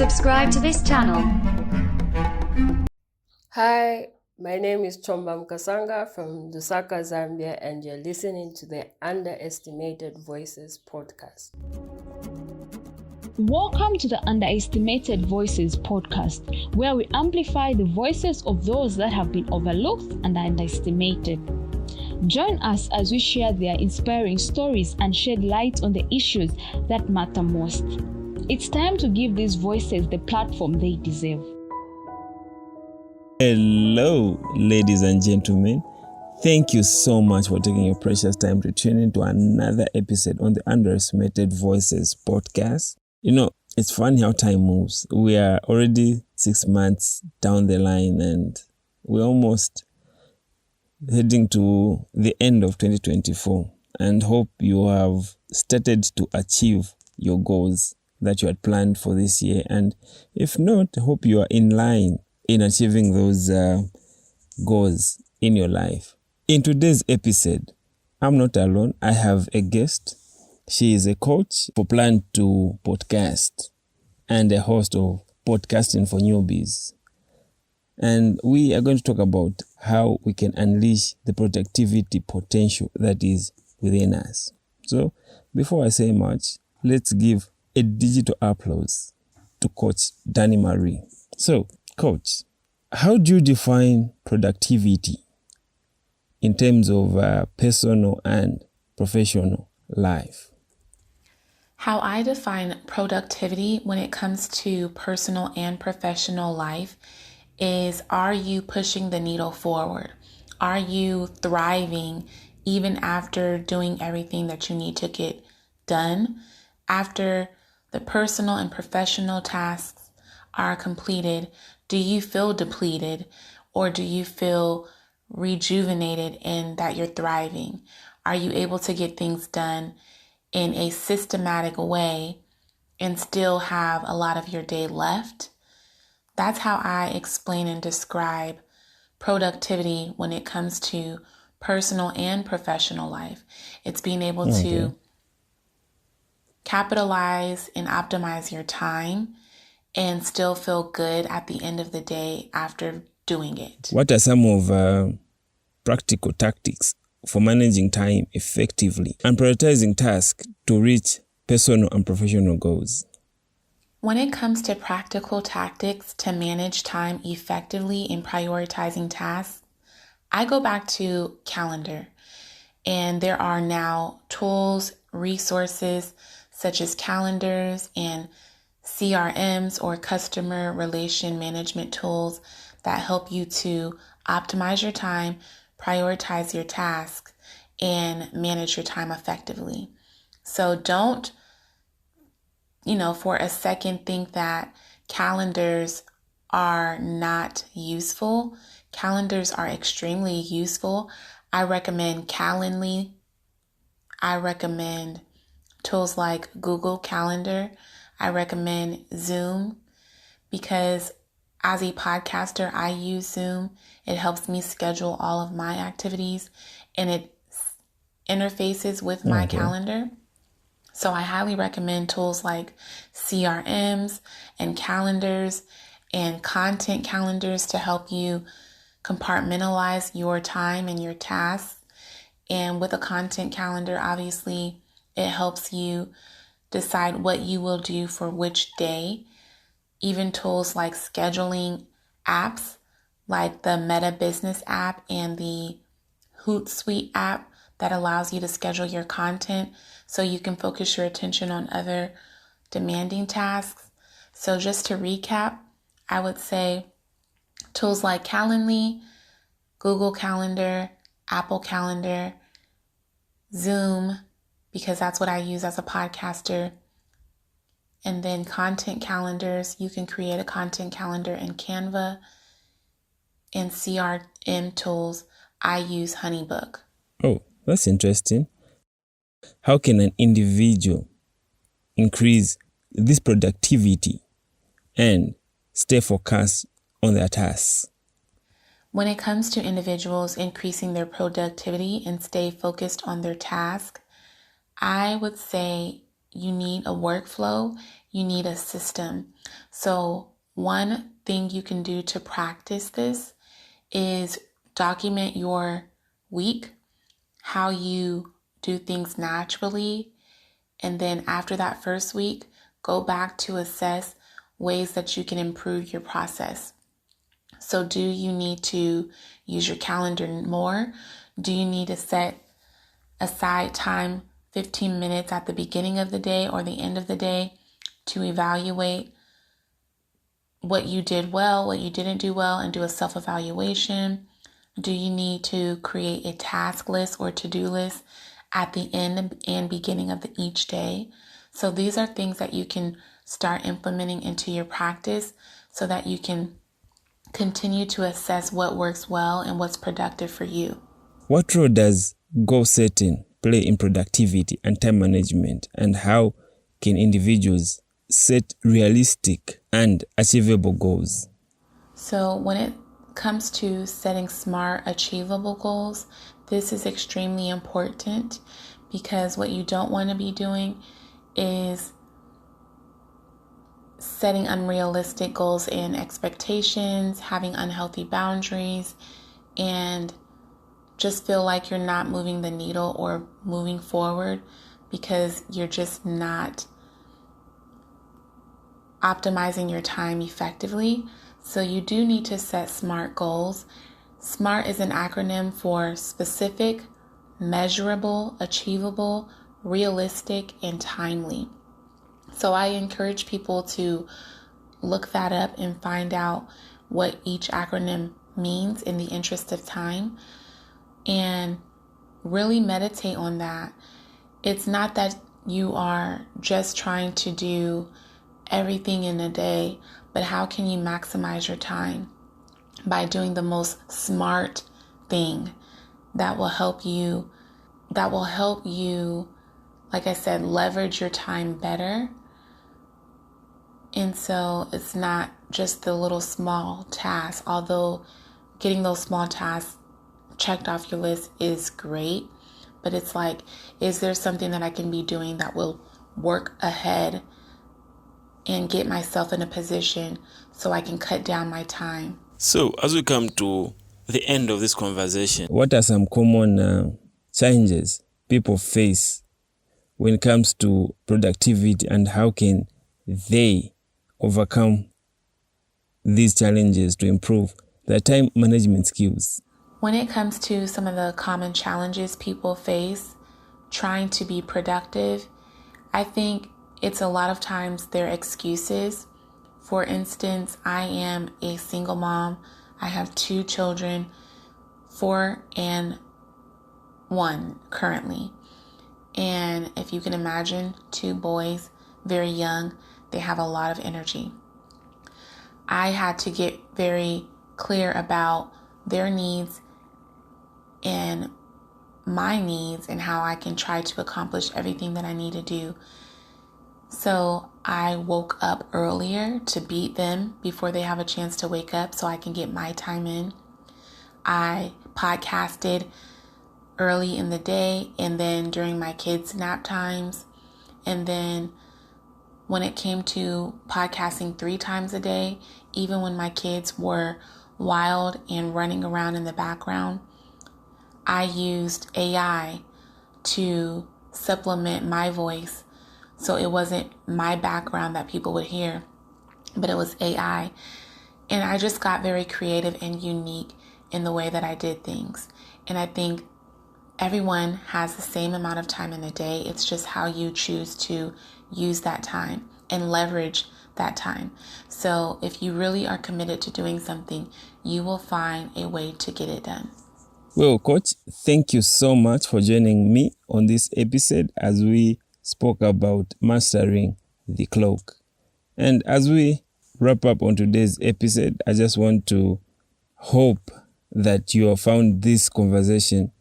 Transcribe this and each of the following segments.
Subscribe to this channel. Hi, my name is Chomba Mkasanga from Lusaka, Zambia, and you're listening to the Underestimated Voices podcast. Welcome to the Underestimated Voices podcast, where we amplify the voices of those that have been overlooked and underestimated. Join us as we share their inspiring stories and shed light on the issues that matter most. It's time to give these voices the platform they deserve. Hello, ladies and gentlemen. Thank you so much for taking your precious time to tune into another episode on the Underestimated Voices podcast. You know, it's funny how time moves. We are already 6 months down the line and we're almost heading to the end of 2024, and hope you have started to achieve your goals that you had planned for this year. And if not, hope you are in line in achieving those goals in your life. In today's episode, I'm not alone. I have a guest. She is a coach for Plan to Podcast and a host of Podcasting for Newbies. And we are going to talk about how we can unleash the productivity potential that is within us. So before I say much, let's give a digital applause to Coach Dani Marie. So, Coach, how do you define productivity in terms of personal and professional life? How I define productivity when it comes to personal and professional life is, are you pushing the needle forward? Are you thriving even after doing everything that you need to get done? After the personal and professional tasks are completed, do you feel depleted, or do you feel rejuvenated in that you're thriving? Are you able to get things done in a systematic way and still have a lot of your day left? That's how I explain and describe productivity when it comes to personal and professional life. It's being able to capitalize and optimize your time and still feel good at the end of the day after doing it. What are some of practical tactics for managing time effectively and prioritizing tasks to reach personal and professional goals? When it comes to practical tactics to manage time effectively in prioritizing tasks, I go back to calendar. And there are now tools, resources such as calendars and CRMs or customer relation management tools that help you to optimize your time, prioritize your tasks, and manage your time effectively. So don't for a second think that calendars are not useful. Calendars are extremely useful. I recommend Calendly. I recommend tools like Google Calendar. I recommend Zoom, because as a podcaster, I use Zoom. It helps me schedule all of my activities and it interfaces with my calendar. So I highly recommend tools like CRMs and calendars and content calendars to help you compartmentalize your time and your tasks. And with a content calendar, obviously, it helps you decide what you will do for which day. Even tools like scheduling apps like the Meta Business app and the Hootsuite app that allows you to schedule your content so you can focus your attention on other demanding tasks. So just to recap, I would say tools like Calendly, Google Calendar, Apple Calendar, Zoom, because that's what I use as a podcaster, and then content calendars. You can create a content calendar in Canva, and CRM tools. I use HoneyBook. Oh, that's interesting. How can an individual increase this productivity and stay focused on their tasks? When it comes to individuals increasing their productivity and stay focused on their task, I would say you need a workflow, you need a system. So one thing you can do to practice this is document your week, how you do things naturally, and then after that first week, go back to assess ways that you can improve your process. So do you need to use your calendar more? Do you need to set aside time, 15 minutes at the beginning of the day or the end of the day, to evaluate what you did well, what you didn't do well, and do a self-evaluation? Do you need to create a task list or to-do list at the end and beginning of each day? So these are things that you can start implementing into your practice so that you can continue to assess what works well and what's productive for you. What role does goal setting play in productivity and time management, and how can individuals set realistic and achievable goals? So when it comes to setting smart, achievable goals, this is extremely important, because what you don't want to be doing is setting unrealistic goals and expectations, having unhealthy boundaries, and just feel like you're not moving the needle or moving forward because you're just not optimizing your time effectively. So you do need to set SMART goals. SMART is an acronym for specific, measurable, achievable, realistic, and timely. So I encourage people to look that up and find out what each acronym means in the interest of time, and really meditate on that. It's not that you are just trying to do everything in a day, but how can you maximize your time by doing the most smart thing that will help you, like I said, leverage your time better. And so it's not just the little small tasks, although getting those small tasks checked off your list is great, but it's like, is there something that I can be doing that will work ahead and get myself in a position so I can cut down my time? So as we come to the end of this conversation, what are some common challenges people face when it comes to productivity, and how can they overcome these challenges to improve their time management skills? When it comes to some of the common challenges people face trying to be productive, I think it's a lot of times their excuses. For instance, I am a single mom. I have 2 children, 4 and 1 currently. And if you can imagine, 2 boys, very young, they have a lot of energy. I had to get very clear about their needs and my needs and how I can try to accomplish everything that I need to do. So I woke up earlier to beat them before they have a chance to wake up so I can get my time in. I podcasted early in the day and then during my kids' nap times. And then when it came to podcasting 3 times a day, even when my kids were wild and running around in the background, I used AI to supplement my voice. So it wasn't my background that people would hear, but it was AI. And I just got very creative and unique in the way that I did things. And I think everyone has the same amount of time in a day. It's just how you choose to use that time and leverage that time. So if you really are committed to doing something, you will find a way to get it done. Well, Coach, thank you so much for joining me on this episode as we spoke about mastering the clock. And as we wrap up on today's episode, I just want to hope that you have found this conversation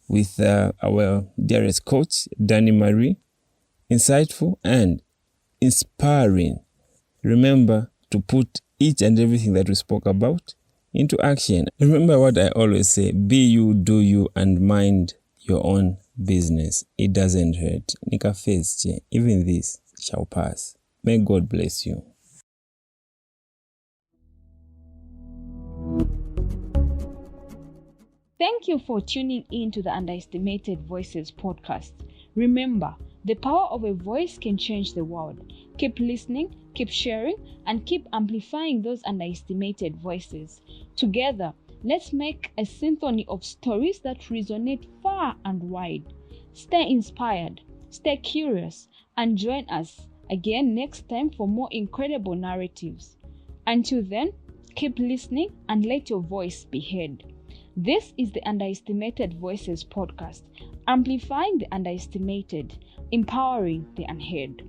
with our dearest coach, Dani Marie, insightful and inspiring. Remember to put each and everything that we spoke about into action. Remember what I always say: be you, do you, and mind your own business. It doesn't hurt. Nika face, even this shall pass. May God bless you. Thank you for tuning in to the Underestimated Voices podcast. Remember, the power of a voice can change the world. Keep listening, keep sharing, and keep amplifying those underestimated voices. Together, let's make a symphony of stories that resonate far and wide. Stay inspired, stay curious, and join us again next time for more incredible narratives. Until then, keep listening and let your voice be heard. This is the Underestimated Voices podcast, amplifying the underestimated, empowering the unheard.